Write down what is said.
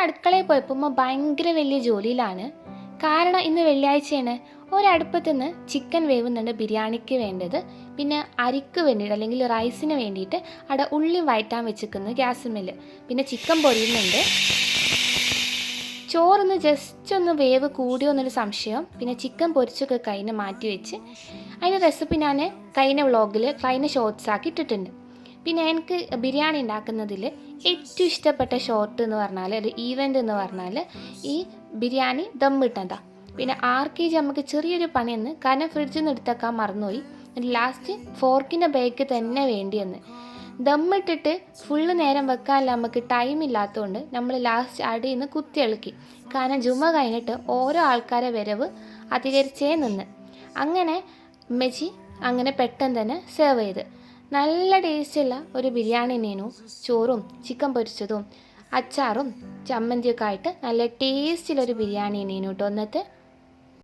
അടുക്കളയിൽ പോയപ്പോൾ ഉമ്മ ഭയങ്കര വലിയ ജോലിയിലാണ്. കാരണം ഇന്ന് വെള്ളിയാഴ്ചയാണ്. ഒരടുപ്പത്തു നിന്ന് ചിക്കൻ വേവുന്നുണ്ട് ബിരിയാണിക്ക് വേണ്ടത്. പിന്നെ അരിക്ക് വേണ്ടിയിട്ട് അല്ലെങ്കിൽ റൈസിന് വേണ്ടിയിട്ട് അവിടെ ഉള്ളി വഴറ്റാൻ വെച്ചിരിക്കുന്നു ഗ്യാസിന്മേൽ. പിന്നെ ചിക്കൻ പൊരിയുന്നുണ്ട്. ചോറൊന്ന് ജസ്റ്റ് ഒന്ന് വേവ് കൂടിയോ എന്നൊരു സംശയം. പിന്നെ ചിക്കൻ പൊരിച്ചൊക്കെ കഴിഞ്ഞ് മാറ്റി വെച്ച് അതിൻ്റെ റെസിപ്പി ഞാൻ കഴിഞ്ഞ വ്ളോഗിൽ കഴിഞ്ഞ ഷോർട്സ് ആക്കി ഇട്ടിട്ടുണ്ട്. പിന്നെ എനിക്ക് ബിരിയാണി ഉണ്ടാക്കുന്നതിൽ ഏറ്റവും ഇഷ്ടപ്പെട്ട ഷോർട്ട് എന്ന് പറഞ്ഞാൽ ഒരു ഈവൻ്റ് എന്ന് പറഞ്ഞാൽ ഈ ബിരിയാണി ദമ്മിട്ടതാണ്. പിന്നെ 6 kg നമുക്ക് ചെറിയൊരു പണിയെന്ന്, കാരണം ഫ്രിഡ്ജിൽ നിന്ന് എടുത്തേക്കാൻ മറന്നുപോയി. ലാസ്റ്റ് ഫോർക്കിൻ്റെ ബേക്ക് തന്നെ വേണ്ടിയെന്ന്. ദമ്മിട്ടിട്ട് ഫുള്ള് നേരം വെക്കാനല്ല നമുക്ക് ടൈം ഇല്ലാത്തതുകൊണ്ട് നമ്മൾ ലാസ്റ്റ് അടിയിൽ നിന്ന് കുത്തി ഇളക്കി. കാരണം ജുമ കഴിഞ്ഞിട്ട് ഓരോ ആൾക്കാരെ വരവ് അധികരിച്ചേ നിന്ന്. അങ്ങനെ ഉമ്മച്ചി അങ്ങനെ പെട്ടെന്ന് തന്നെ സെർവ് ചെയ്ത് നല്ല ടേസ്റ്റുള്ള ഒരു ബിരിയാണി തന്നെയായിരുന്നു. ചോറും ചിക്കൻ പൊരിച്ചതും അച്ചാറും ചമ്മന്തിയൊക്കെ ആയിട്ട് നല്ല ടേസ്റ്റിലൊരു ബിരിയാണി തന്നെയായിരുന്നു കേട്ടോ ഇന്നത്തെ.